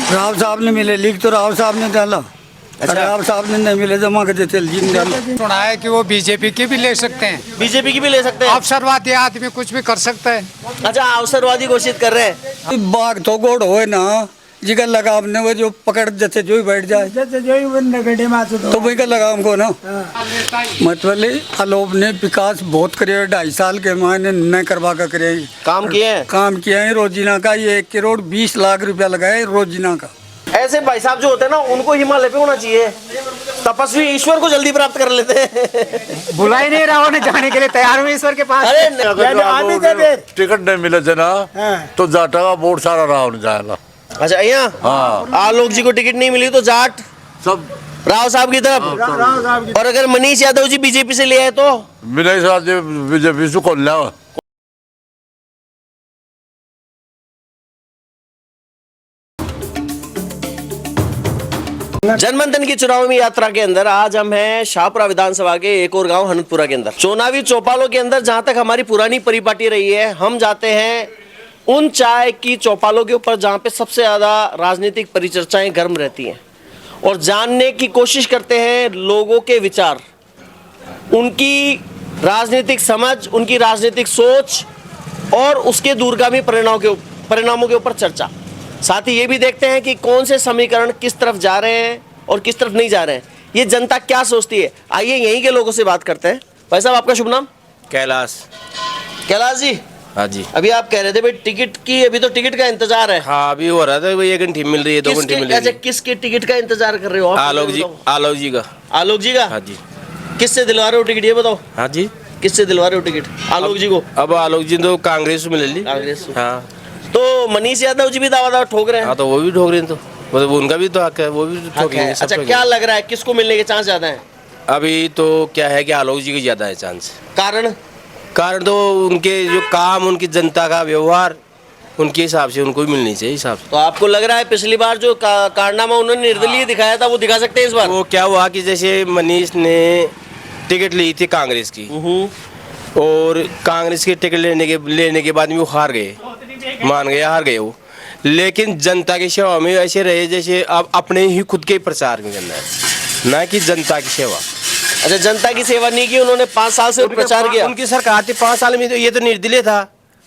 राव साहब ने मिले, लीक तो राव साहब ने डाला। अच्छा। राव साहब ने नहीं मिले जमा कर देते जी डाला। सुना है कि वो बीजेपी की भी ले सकते हैं, बीजेपी की भी ले सकते हैं। अवसरवादी आदमी कुछ भी कर सकता है। अच्छा, अवसरवादी घोषित कर रहे हैं। बाघ तो गोड़ हो ना, जिगर लगा आपने वो जो पकड़ जैसे जो ही बैठ जाए तो वही का लगा हमको ना। मतलब आलोप ने विकास बहुत करे, 2.5 साल के मायने न करवा कर करे काम किए हैं। काम किया है। रोजीना का ये 1 करोड़ 20 लाख रुपया लगाए रोजीना का। ऐसे भाई साहब जो होते हैं ना, उनको हिमालय पे होना चाहिए। तपस्वी ईश्वर को जल्दी प्राप्त कर लेते हैं। बुला ही नहीं रहा उन्हें, जाने के लिए तैयार हुए ईश्वर के पास। अरे टिकट नहीं मिले थे ना तो जाटा का वोट सारा राहुल जाएगा। अच्छा, यहाँ हाँ, आलोक जी को टिकट नहीं मिली तो जाट सब राव साहब की तरफ। और अगर मनीष यादव जी बीजेपी से ले आए तो मिले साथ बीजेपी से खोल लिया। जनमंथन की चुनावी यात्रा के अंदर आज हम हैं शाहपुरा विधानसभा के एक और गांव हनतपुरा के अंदर। चुनावी चौपालों के अंदर जहां तक हमारी पुरानी परिपाटी रही है, हम जाते हैं उन चाय की चौपालों के ऊपर जहां पे सबसे ज्यादा राजनीतिक परिचर्चाएं गर्म रहती हैं और जानने की कोशिश करते हैं लोगों के विचार, उनकी राजनीतिक समझ, उनकी राजनीतिक सोच और उसके दूरगामी परिणामों के ऊपर चर्चा। साथ ही ये भी देखते हैं कि कौन से समीकरण किस तरफ जा रहे हैं और किस तरफ नहीं जा रहे हैं, ये जनता क्या सोचती है। आइए यहीं के लोगों से बात करते हैं। भाई साहब, आपका शुभ नाम? कैलाश। कैलाश जी, हाँ जी। अभी आप कह रहे थे भाई टिकट की, अभी तो टिकट का इंतजार है। हाँ, अभी हो रहा था भाई, 1 घंटे मिल रही है, 2 घंटे मिल रही अच्छा, है। किसके टिकट का इंतजार कर रहे हो आप? आलोक जी, आलोक जी का। आलोक जी का? हाँ जी। किससे दिलवा रहे हो टिकट, ये बताओ। हाँ जी। किससे दिलवा रहे हो टिकट आलोक जी को? अब आलोक जी तो कांग्रेस से मिले ली। कांग्रेस से। हाँ, तो मनीष यादव जी भी दावा ठोक रहे हैं। हाँ तो वो भी ठोक रहे हैं, तो मतलब उनका भी तो हक है, वो भी हक ठोकेंगे। है। सब अच्छा, ठोकेंगे। क्या लग रहा है किसको मिलने के चांस ज्यादा है? अभी तो क्या है कि आलोक जी को ज्यादा है चांस। कारण तो उनके जो काम, उनकी जनता का व्यवहार, उनके हिसाब से उनको भी मिलनी चाहिए हिसाब से। तो आपको लग रहा है पिछली बार जो कारनामा उन्होंने निर्दलीय दिखाया था वो दिखा सकते हैं इस बार? वो क्या हुआ कि जैसे मनीष ने टिकट ली थी कांग्रेस की और कांग्रेस की टिकट लेने के बाद में वो हार गए, मान गए हार गए वो, लेकिन जनता की सेवा में ऐसे रहे जैसे अब अपने ही खुद के प्रचार में करना है, ना कि जनता की सेवा। अच्छा, जनता की सेवा नहीं की उन्होंने, 5 साल से प्रचार किया। उनकी सरकार थी 5 साल में, तो ये तो निर्दलीय था,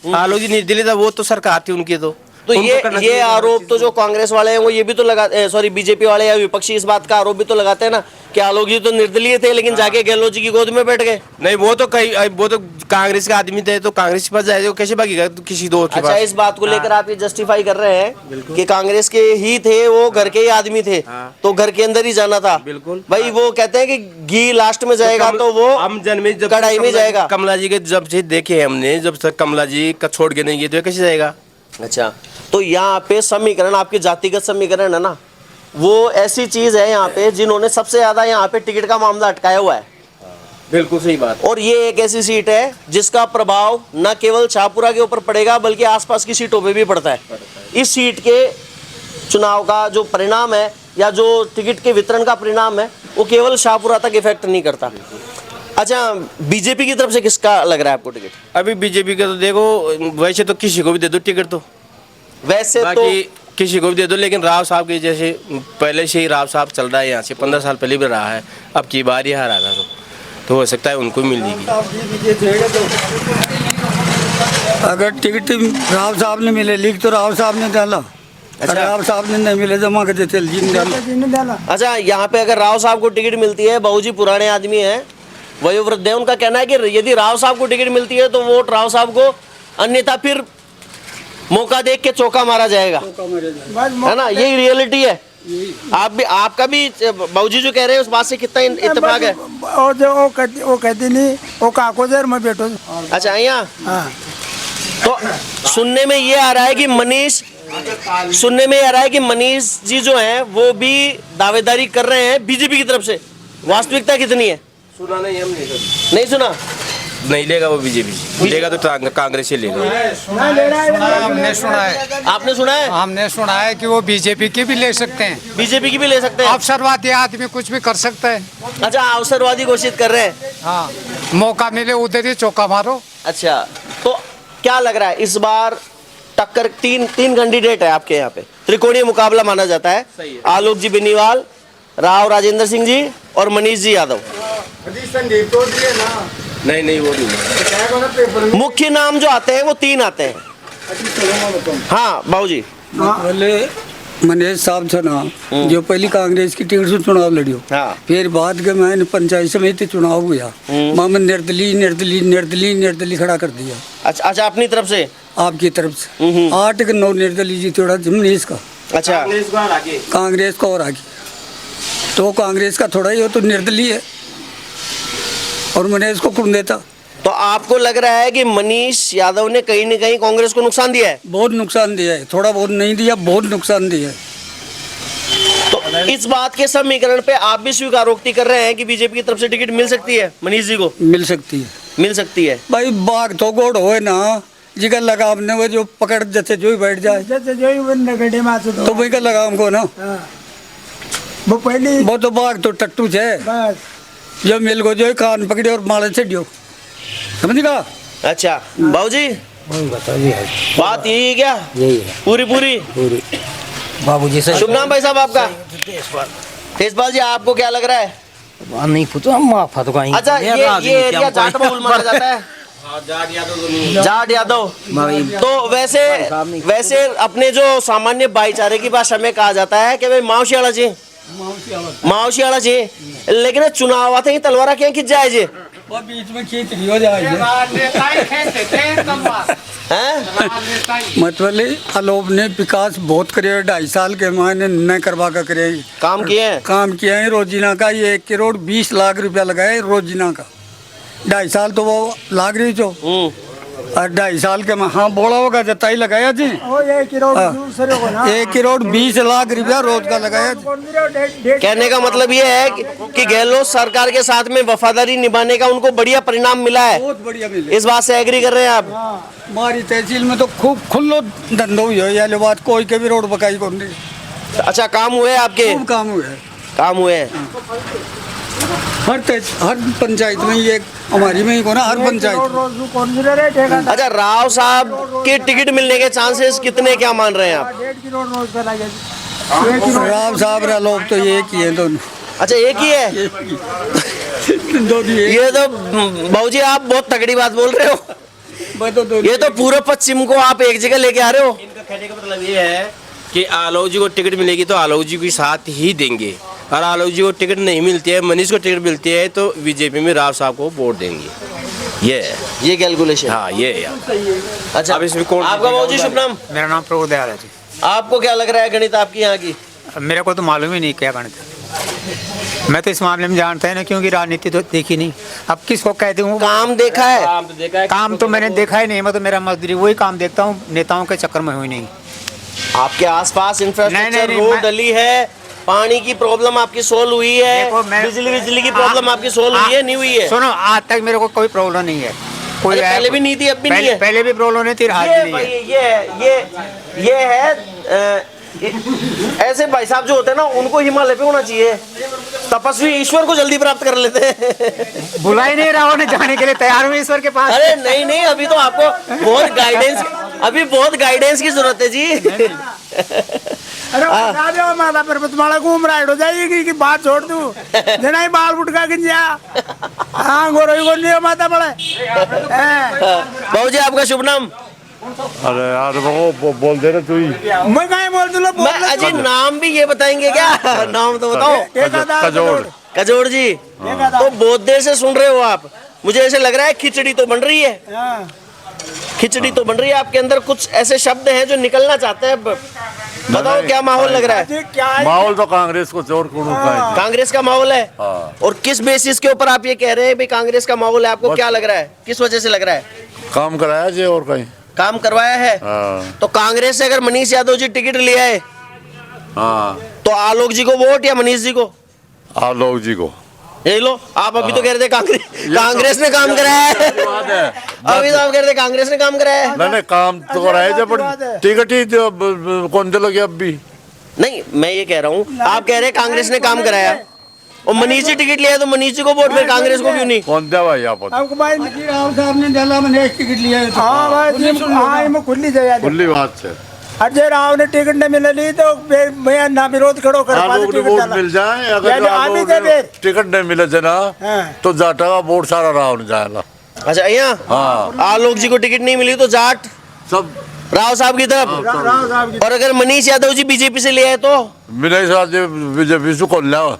आलोक जी निर्दलीय था, वो तो सरकार थी उनकी। तो ये आरोप तो जो कांग्रेस वाले हैं वो ये भी तो सॉरी बीजेपी वाले या विपक्षी इस बात का आरोप भी तो लगाते हैं ना कि आलोक जी तो निर्दलीय थे लेकिन जाके गहलोत जी की गोद में बैठ गए। नहीं, वो तो कांग्रेस के आदमी थे, तो कांग्रेस के पास जाए, कैसे भागेगा किसी दो के अच्छा, पास? इस बात को लेकर आप ये जस्टिफाई कर रहे हैं कि कांग्रेस के ही थे, वो घर के ही आदमी थे, तो घर के अंदर ही जाना था। बिल्कुल भाई, वो कहते हैं कि घी लास्ट में जाएगा तो वो हम जन में जब कढ़ाई में जाएगा। कमला जी के जब से देखे हमने, जब तक कमला जी का छोड़ के नहीं गए तो कैसे जाएगा? अच्छा, तो यहाँ पे समीकरण, आपके जातिगत समीकरण है ना, वो ऐसी चीज है यहाँ पे जिन्होंने सबसे ज्यादा यहाँ पे टिकट का मामला अटकाया हुआ है। बिल्कुल सही बात। और ये एक ऐसी सीट है जिसका प्रभाव न केवल शाहपुरा के ऊपर पड़ेगा बल्कि आसपास की सीटों पे भी पड़ता है। इस सीट के चुनाव का जो परिणाम है या जो टिकट के वितरण का परिणाम है वो केवल शाहपुरा तक इफेक्ट नहीं करता। अच्छा, बीजेपी की तरफ से किसका लग रहा है आपको टिकट? अभी बीजेपी का तो देखो, वैसे तो किसी को भी दे दो टिकट, तो वैसे बाकी किसी को भी दे दो, लेकिन राव साहब के जैसे पहले से ही राव साहब चल रहा है यहाँ से, 15 साल पहले भी रहा है, अब की बार ही हारा था, तो हो सकता है उनको मिल जाएगी। अगर टिकट राव साहब ने मिले, लीक तो राव साहब ने डाला। अच्छा। राव साहब ने नहीं मिले जमा कर देते जी डाला। अच्छा, यहाँ पे अगर राव साहब को टिकट मिलती है, बहू जी पुराने आदमी है, वयोवृद्ध है, उनका कहना है कि यदि राव साहब को टिकट मिलती है तो वोट राव साहब को, अन्यथा फिर मौका देख के चौका मारा जाएगा, है ना? यही रियलिटी है। आप भी, आपका भी बहू जी जो कह रहे हैं उस बात से कितना इत्तेफाक है? और जो वो कहती नहीं, वो काको देर में बैठो। अच्छा, यहाँ तो सुनने में ये आ रहा है कि मनीष जी जो हैं वो भी दावेदारी कर रहे हैं बीजेपी की तरफ से। वास्तविकता कितनी है? सुना नहीं, हम नहीं सुना। नहीं लेगा वो, बीजेपी लेगा तो कांग्रेस से लेगा। हमने सुना है। आपने सुना है? हमने सुना है कि वो बीजेपी की भी ले सकते हैं, बीजेपी की भी ले सकते हैं। अवसरवादी आदमी कुछ भी कर सकता है। अच्छा, अवसरवादी घोषित कर रहे हैं। हाँ, मौका मिले उधर ही चौका मारो। अच्छा, तो क्या लग रहा है इस बार टक्कर तीन कैंडिडेट है आपके यहाँ पे, त्रिकोणीय मुकाबला माना जाता है। आलोक जी बेनीवाल, राव राजेंद्र सिंह जी और मनीष जी यादव। नहीं वो भी मुख्य नाम जो आते हैं वो 3 आते हैं। हाँ बाबूजी। पहले मनीष साहब थे ना, जो पहली कांग्रेस की टिकट से चुनाव लड़ियो, हाँ। फिर बाद के मैंने पंचायत समिति चुनाव हुआ, मैं निर्दलीय खड़ा कर दिया। अच्छा अपनी तरफ से, आपकी तरफ से 8 के 9 निर्दलीय जी थोड़ा मनीष का, अच्छा कांग्रेस का और आगे, तो कांग्रेस का थोड़ा ही हो तो निर्दलीय है और मनीष को कौन देता। तो आपको लग रहा है कि मनीष यादव ने कहीं न कहीं कांग्रेस को नुकसान दिया है? बहुत नुकसान दिया है, थोड़ा बहुत नहीं दिया, बहुत नुकसान दिया है। तो इस बात के समीकरण पे आप भी स्वीकारोक्ति कर रहे हैं कि बीजेपी की तरफ से टिकट मिल सकती है मनीष जी को? मिल सकती है, मिल सकती है। भाई बाघ तो गोड़ होए ना, जिगर लगाम ने वो जो पकड़ जैसे जो ही बैठ जाए जैसे जो ही बंद गड्ढे में आते तो वही का लगाम को ना, वो पहले वो तो बाघ तो टट्टू है, बस जो मिल को जो ही कान पकड़े और माले से दियो, समझेगा। अच्छा बाबूजी बात यही है क्या? यही है पूरी बाबूजी से शुभ नाम भाई साहब आपका? तेजपाल जी, आपको क्या लग रहा है? नहीं पूछो, हम माफा तो कहीं अच्छा ये एरिया जाट बहुल माना जाता है, जाट यादव। तो वैसे अपने जो सामान्य भाईचारे की भाषा में कहा जाता है कि भाई मावशियाला जी, लेकिन चुनाव आते ही तलवारा क्या खिंच जाए जी, वो बीच में खींच रही हो जाएगी। मतलब आलोप ने विकास बहुत करे, 2.5 साल के मैंने न करवा कर करे काम किए हैं। रोजीना का ये 1 करोड़ 20 लाख रुपया लगाए रोजीना का, 2.5 साल तो वो लाग रही जो, और 2.5 साल के में हाँ बोला होगा जताई लगाया जी, वो 1 करोड़ दूसरे को ना 1 करोड़ 20 लाख रुपया रोज का लगाया जी। कहने का मतलब ये है कि गहलोत सरकार के साथ में वफादारी निभाने का उनको बढ़िया परिणाम मिला है। बहुत बढ़िया मिले। इस बात से एग्री कर रहे हैं आप? हमारी तहसील में तो खूब खुल्लो धंधो हुई है, ये बात कोई के भी रोड बकाई को नहीं। अच्छा काम हुए आपके? खूब काम हुए हैं, काम हुए हैं। हर पंचायत में ये हमारी में ही को ना, हर पंचायत। अच्छा राव साहब के टिकट मिलने के चांसेस कितने, क्या मान रहे हैं आप? 1.5 करोड़ रोज का लगेगा। राम साहब रा लोग तो एक ही है दोनों। अच्छा एक ही है? ये तो बाबूजी आप बहुत तगड़ी बात बोल रहे हो। ये तो पूर्व पश्चिम को आप एक जगह लेके आ रहे हो। इनका कहने का मतलब ये है कि आलोक जी को टिकट मिलेगी तो आलोक जी के साथ ही देंगे, और आलोक जी को टिकट नहीं मिलती है, मनीष को टिकट मिलती है तो बीजेपी में राव साहब को वोट देंगे। ये कैलकुलेशन। हाँ ये अच्छा अब इसमें कौन? आपका बाबूजी शुभ नाम? मेरा नाम प्रभु दयाल है जी। आपको क्या लग रहा है गणित आपकी यहाँ की? मेरे को तो मालूम ही नहीं क्या गणित, मैं तो इस मामले में जानता है ना, क्योंकि राजनीति तो देखी नहीं। अब किसको कह दूँ? काम देखा है? काम तो मैंने देखा ही नहीं, मैं तो मेरा मजदूरी वही काम देखता हूँ, नेताओं के चक्कर में हुई नहीं। आपके आसपास इंफ्रास्ट्रक्चर, नहीं, रोड डली है, पानी की प्रॉब्लम आपकी सोल्व हुई है, देखो, बिजली की प्रॉब्लम आपकी सोल्व हुई है, नहीं हुई है? सुनो, आज तक मेरे को कोई प्रॉब्लम नहीं है, कोई अरे पहले भी नहीं थी, अब भी नहीं है। पहले भी प्रॉब्लम नहीं थी, आज भी नहीं है। ये है ऐसे भाई साहब जो होते हैं ना, उनको हिमालय पे होना चाहिए, तपस्वी ईश्वर को जल्दी प्राप्त कर लेते हैं। बुला ही नहीं रहा उन्हें, जाने के लिए तैयार हूँ ईश्वर के पास। अरे नहीं अभी तो आपको बहुत गाइडेंस की जरूरत है जी। अरे बता दो माता पर्वतमाला घूम रहा हो जाएगी कि बात छोड़ दूं, जना ही बाल बुटका गिंजा। हाँ गोरोई को नहीं माता पड़े। बाबूजी आपका शुभ नाम? अरे यार वो बोल दे रहे तू ही। मैं कहीं बोल दूं, मैं अजय नाम भी ये बताएंगे क्या? नाम तो बताओ। कजोड़ जी, तो बहुत देर से सुन रहे हो आप, मुझे ऐसे लग रहा है खिचड़ी तो बन रही है। खिचड़ी तो बन रही है, आपके अंदर कुछ ऐसे शब्द हैं जो निकलना चाहते हैं, बताओ क्या माहौल लग रहा है? माहौल तो कांग्रेस को जोर कुड़ू का है। कांग्रेस का माहौल है। हाँ। और किस बेसिस के ऊपर आप ये कह रहे हैं भाई कांग्रेस का माहौल है? आपको क्या लग रहा है, किस वजह से लग रहा है? काम कराया जी और कहीं काम करवाया है। हाँ। तो कांग्रेस से अगर मनीष यादव जी टिकट ले आए, हाँ, तो आलोक जी को वोट या मनीष जी को? आलोक जी को। ये लो, आप अभी तो कह रहे थे कांग्रेस ने काम कराया है। अभी तो आप कह रहे थे कांग्रेस ने काम कराया है। नहीं काम तो कराया जब टिकट ही कौन दिलोगे अब भी। नहीं मैं ये कह रहा हूँ, आप कह रहे हैं कांग्रेस ने काम कराया, और मनीष जी टिकट लिया है तो मनीष जी को वोट, फिर कांग्रेस को क्यों नहीं? कौन दिया भाई आप हमको भाई राव साहब ने डाला मैंने एक टिकट लिया है तो। हाँ भाई हाँ इनमें खुली जगह खुली बात है अजय राव ने टिकट नहीं मिले ली तो फिर भैया ना विरोध खड़ो कर आप लोग ने वोट मिल जाए अगर यानी आप आमी लोग दे ने फिर। टिकट नहीं मिले जना हाँ। तो जाटा का वोट सारा राव ने जाएगा अच्छा यहाँ हाँ आलोक जी को टिकट नहीं मिली तो जाट सब राव साहब की तरफ। राव साहब की और अगर मनीष यादव जी बीजेपी से ले आए तो मिले साथ बीजेपी से खोल लिया